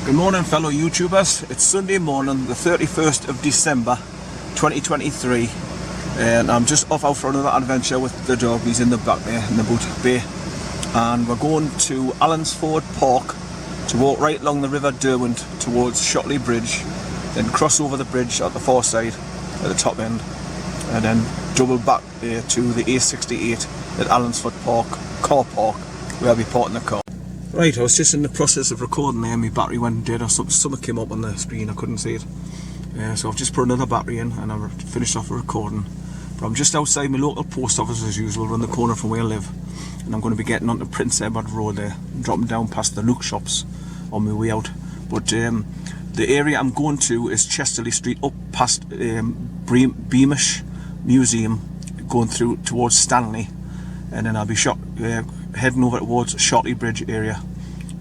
Good morning fellow YouTubers, it's Sunday morning the 31st of December 2023 and I'm just off out for another adventure with the dog. He's in the back there in the boot bay and we're going to ALLENSFORD Park to walk right along the River Derwent towards Shotley Bridge, then cross over the bridge at the far side at the top end and then double back to the A68 at ALLENSFORD Park car park where I'll be parking the car. Right, I was just in the process of recording there, my battery went dead or something came up on the screen, I couldn't see it. So I've just put another battery in and I've finished off the recording. But I'm just outside my local post office as usual, around the corner from where I live. And I'm going to be getting onto Prince Edward Road there, dropping down past the Look shops on my way out. But the area I'm going to is Chesterley Street, up past Beamish Museum, going through towards Stanley. And then I'll be heading over towards Shotley Bridge area,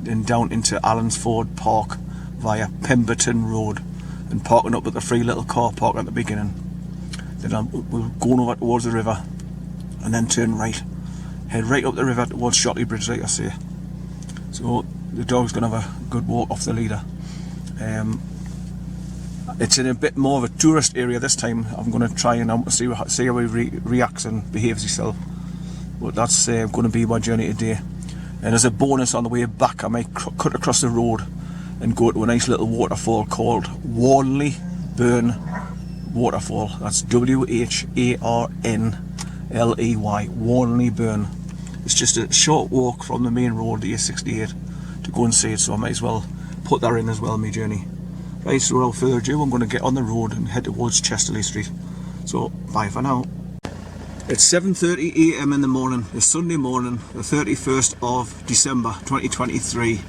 then down into ALLENSFORD Park via Pemberton Road and parking up at the free little car park at the beginning. Then we're going over towards the river and then turn right, head right up the river towards Shotley Bridge like I say. So the dog's going to have a good walk off the leader. It's in a bit more of a tourist area this time. I'm going to try and see how he reacts and behaves himself. But that's going to be my journey today. And as a bonus on the way back I might cut across the road and go to a nice little waterfall called Warnley Burn Waterfall. That's W-H-A-R-N-L-E-Y, Warnley Burn. It's just a short walk from the main road, the A68, to go and see it, so I might as well put that in as well, my journey. Right, so without further ado, I'm going to get on the road and head towards Chesterley Street. So, bye for now. It's 7:30 AM in the morning, it's Sunday morning, the 31st of December 2023.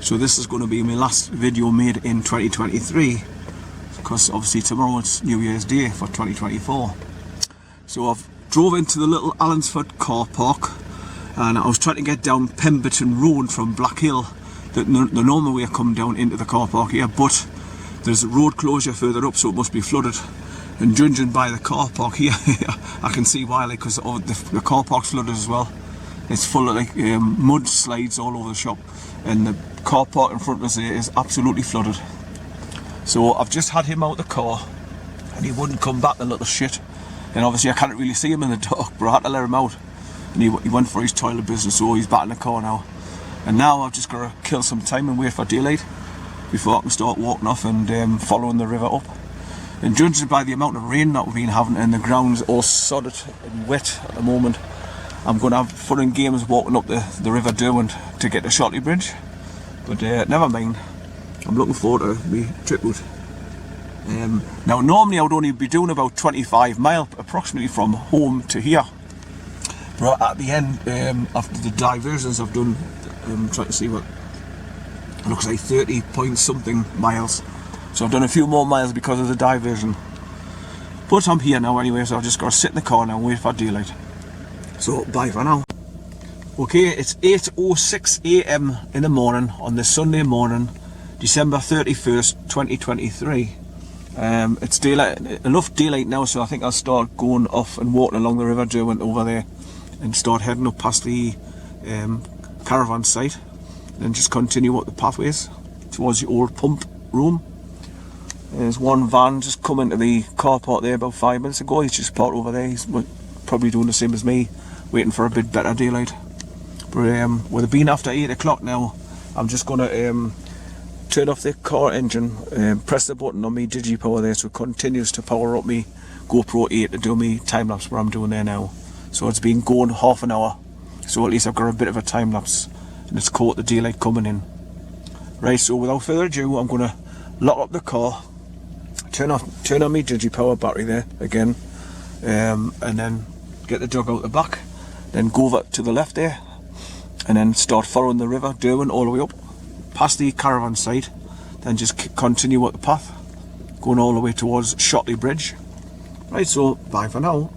So this is going to be my last video made in 2023, because obviously tomorrow it's New Year's Day for 2024. So I've drove into the little ALLENSFORD car park and I was trying to get down Pemberton Road from Black Hill, the normal way I come down into the car park here, but there's a road closure further up, so it must be flooded. And judging by the car park here, I can see why, because the car park's flooded as well. It's full of like mud slides all over the shop, and the car park in front of us here is absolutely flooded. So I've just had him out the car, and he wouldn't come back, the little shit. And obviously I can't really see him in the dark, but I had to let him out. And he went for his toilet business, so he's back in the car now. And now I've just got to kill some time and wait for daylight before I can start walking off and following the river up. And judging by the amount of rain that we've been having and the ground's all sodded and wet at the moment, I'm going to have fun and games walking up the River Derwent to get to Shotley Bridge. But never mind, I'm looking forward to my trip out. Now normally I would only be doing about 25 miles approximately from home to here. But at the end, after the diversions I've done, I'm trying to see what, it looks like 30 point something miles. So I've done a few more miles because of the diversion. But I'm here now anyway, so I've just got to sit in the car now and wait for daylight. So bye for now. Okay, it's 8:06 AM in the morning on this Sunday morning, December 31st, 2023. It's daylight, enough daylight now, so I think I'll start going off and walking along the River Derwent over there and start heading up past the caravan site and then just continue up the pathways towards the old pump room. There's one van just come into the car park there about 5 minutes ago. He's just parked over there. He's probably doing the same as me, waiting for a bit better daylight. But with it being after 8 o'clock now, I'm just going to turn off the car engine, press the button on my digipower there so it continues to power up my GoPro 8 to do my time-lapse where I'm doing there now. So it's been going half an hour, so at least I've got a bit of a time-lapse and it's caught the daylight coming in. Right, so without further ado, I'm going to lock up the car, turn on my digipower battery there again, and then get the dog out the back, then go over to the left there and then start following the River Derwent all the way up past the caravan site, then just continue up the path going all the way towards Shotley Bridge. Right, so bye for now.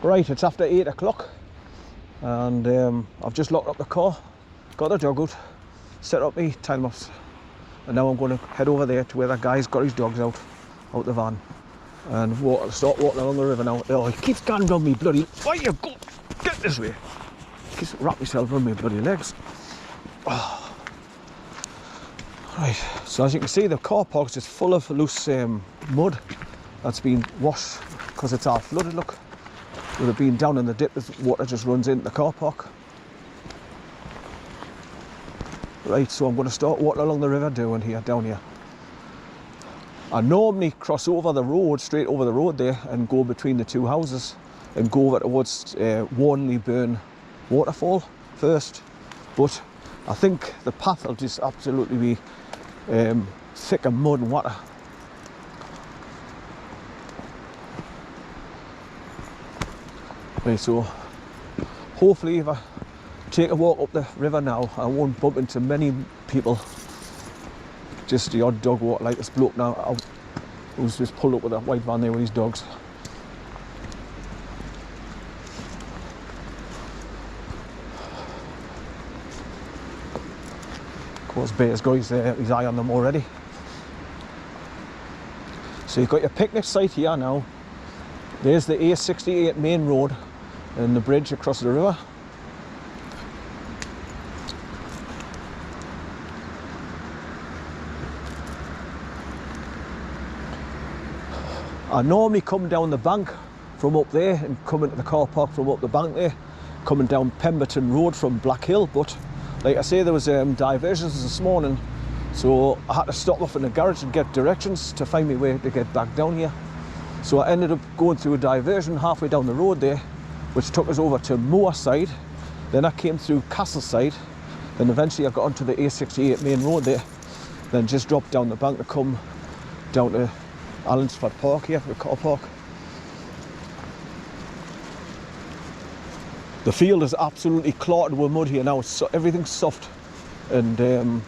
Right, it's after 8 o'clock and I've just locked up the car, got the dog out, set up my time lapse, and now I'm going to head over there to where that guy's got his dogs out the van and start walking along the river now. Oh, he keeps going down me bloody... Why you go? Get this way. Keeps wrap myself around my bloody legs. Oh. Right, so as you can see, the car park's just full of loose mud that's been washed because it's all flooded. Look, with it being down in the dip, the water just runs into the car park. Right, so I'm going to start walking along the river down here. I normally cross over the road, straight over the road there, and go between the two houses and go over towards Warnley Burn waterfall first, but I think the path will just absolutely be thick of mud and water. Right, so hopefully if I take a walk up the river now, I won't bump into many people. Just the odd dog walk like this bloke now who's just pulled up with that white van there with his dogs. Of course, Bear's got his eye on them already. So you've got your picnic site here now. There's the A68 main road and the bridge across the river. I normally come down the bank from up there and come into the car park from up the bank there, coming down Pemberton Road from Black Hill, but like I say, there was diversions this morning, so I had to stop off in the garage and get directions to find my way to get back down here. So I ended up going through a diversion halfway down the road there, which took us over to Moorside. Then I came through Castleside, then eventually I got onto the A68 main road there, then just dropped down the bank to come down to ALLENSFORD Park here, the car park. The field is absolutely clotted with mud here now. Everything's soft and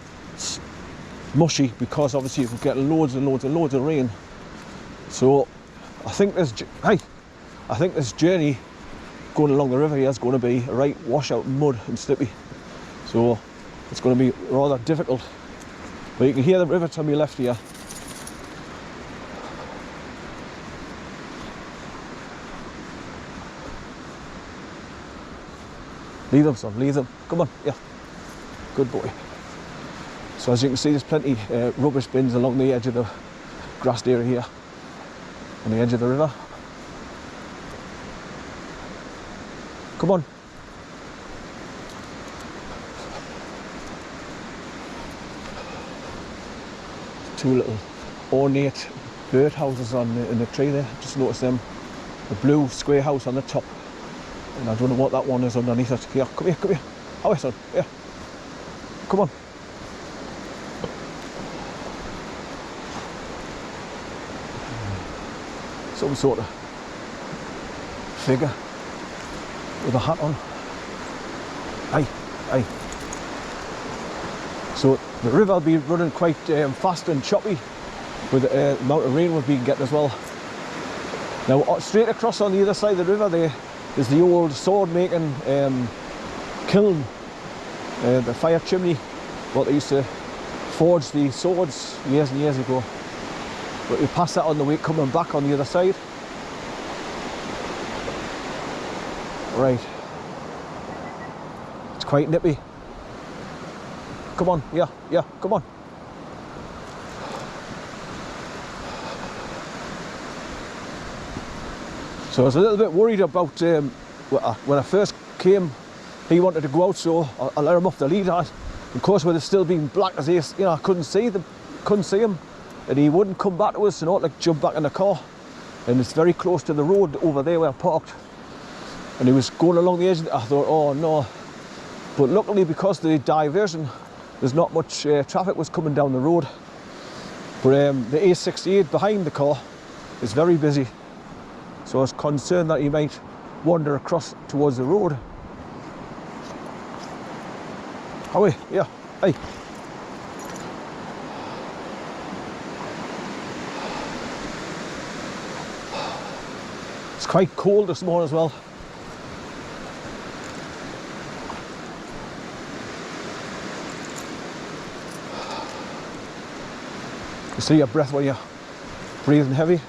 mushy because obviously we're getting loads and loads and loads of rain. So I think this journey going along the river here is going to be a right washout mud and slippy. So it's going to be rather difficult. But you can hear the river to my left here. Leave them, son, leave them. Come on, yeah. Good boy. So as you can see, there's plenty rubbish bins along the edge of the grassed area here, on the edge of the river. Come on. Two little ornate birdhouses in the tree there. Just noticed them. The blue square house on the top. And I don't know what that one is underneath it. Here, come here, come here. Away, son. Here. Come on. Some sort of figure with a hat on. Aye, aye. So the river will be running quite fast and choppy with the amount of rain we've been getting as well. Now straight across on the other side of the river there is the old sword making kiln, the fire chimney, what they used to forge the swords years and years ago. But we pass that on the way coming back on the other side. Right, it's quite nippy. Come on, yeah, yeah, come on. So I was a little bit worried about when I first came. He wanted to go out, so I let him off the lead. Of course, with it still being black as this, you know, I couldn't see him, and he wouldn't come back to us, you know, like jump back in the car. And it's very close to the road over there where I parked. And he was going along the edge. I thought, oh no. But luckily, because the diversion, there's not much traffic was coming down the road. But the A68 behind the car is very busy. So I was concerned that he might wander across towards the road. Away, yeah, hey. It's quite cold this morning as well. You see your breath when you're breathing heavy.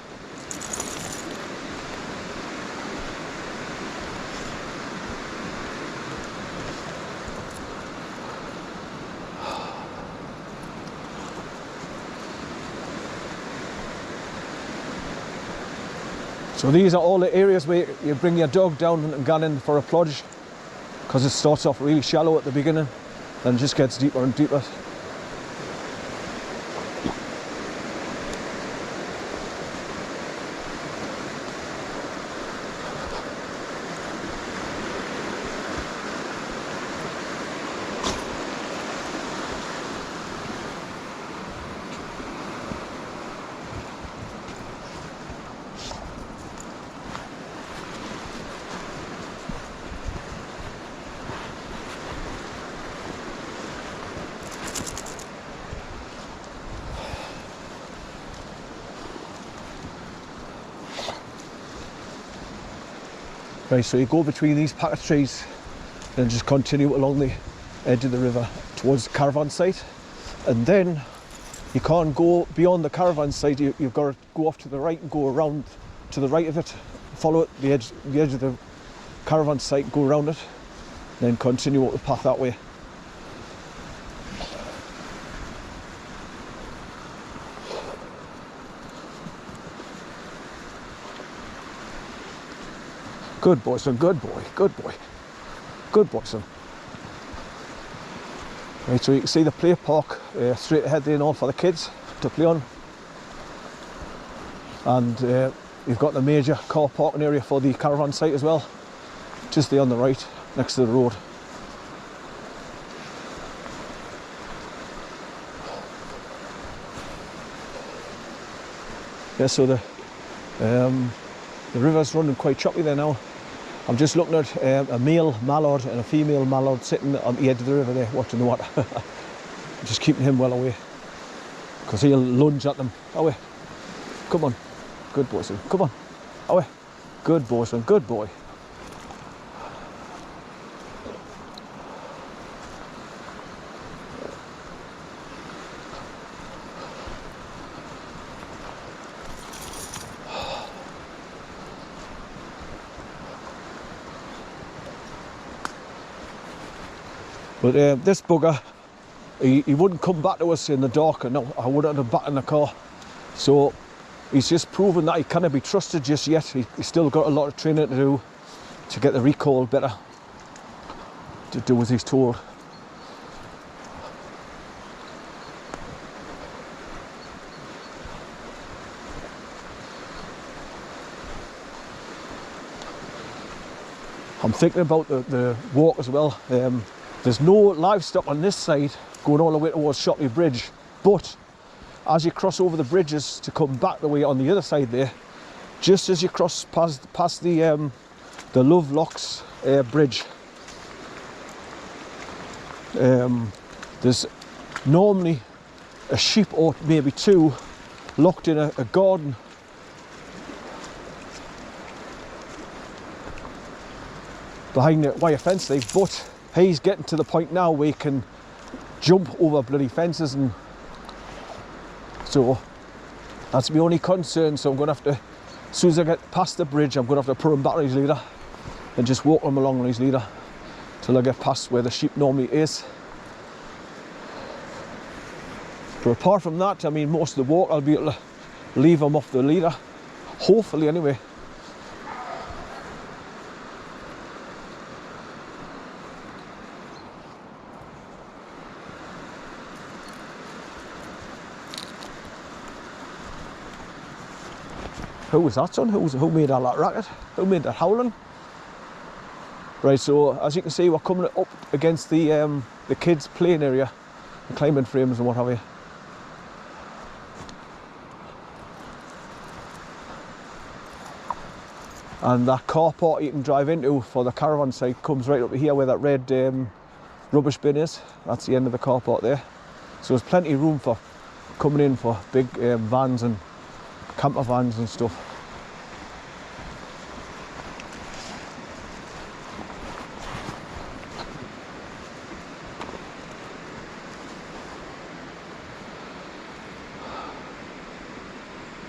So these are all the areas where you bring your dog down and go in for a plunge, because it starts off really shallow at the beginning and just gets deeper and deeper. Right, so you go between these pack of trees and just continue along the edge of the river towards the caravan site, and then you can't go beyond the caravan site. You've got to go off to the right and go around to the right of it, follow it, the edge of the caravan site, go around it, then continue up the path that way. Good boy, son, good boy, good boy. Good boy, son. Right, so you can see the play park straight ahead there and all for the kids to play on. And you've got the major car parking area for the caravan site as well, just there on the right, next to the road. Yeah, so the river's running quite choppy there now. I'm just looking at a male mallard and a female mallard sitting on the edge of the river there watching the water. Just keeping him well away, because he'll lunge at them. Away. Come on. Good boy, son. Come on. Away. Good boy, son. Good boy. But this bugger, he wouldn't come back to us in the dark, and no, I wouldn't have back in the car. So he's just proven that he cannot be trusted just yet. He's still got a lot of training to do to get the recall better, to do as he's told. I'm thinking about the walk as well. There's no livestock on this side going all the way towards Shotley Bridge, but as you cross over the bridges to come back the way on the other side there, just as you cross past the Lovelocks bridge, there's normally a sheep or maybe two locked in a garden. Behind the wire fence there, but he's getting to the point now where he can jump over bloody fences, and so that's my only concern. So I'm going to have to, as soon as I get past the bridge, I'm going to have to put him back on his leader and just walk him along on his leader till I get past where the sheep normally is. But apart from that, I mean, most of the walk I'll be able to leave him off the leader, hopefully anyway. Who was that, son? Who made all that racket? Who made that howling? Right, so as you can see, we're coming up against the kids' playing area, the climbing frames and what have you. And that car park you can drive into for the caravan site comes right up here where that red rubbish bin is. That's the end of the car park there. So there's plenty of room for coming in for big vans and camper vans and stuff.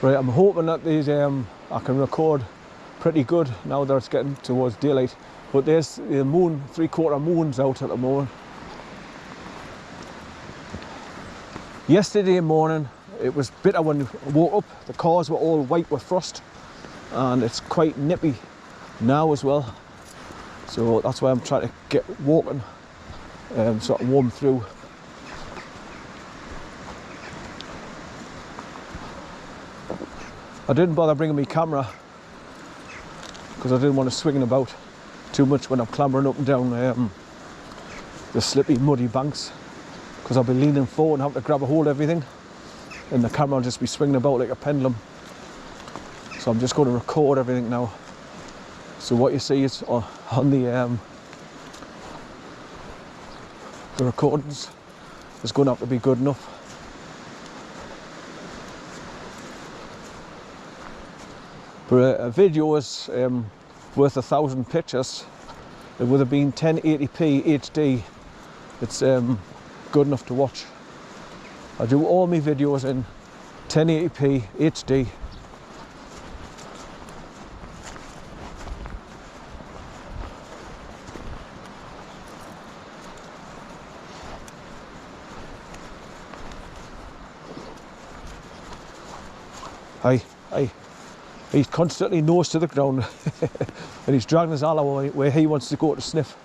Right, I'm hoping that these I can record pretty good now that it's getting towards daylight. But there's the moon, 3/4 moon's out at the moment. Yesterday morning it was bitter when I woke up. The cars were all white with frost, and it's quite nippy now as well. So that's why I'm trying to get walking, sort of warm through. I didn't bother bringing my camera because I didn't want to swing about too much when I'm clambering up and down the slippy, muddy banks, because I'll be leaning forward and have to grab a hold of everything, and the camera will just be swinging about like a pendulum. So I'm just going to record everything now. So what you see is on the recordings is going to have to be good enough. But a video is worth 1,000 pictures. It would have been 1080p HD. It's good enough to watch. I do all my videos in 1080p HD. Aye. He's constantly nose to the ground and he's dragging his arm away where he wants to go to sniff.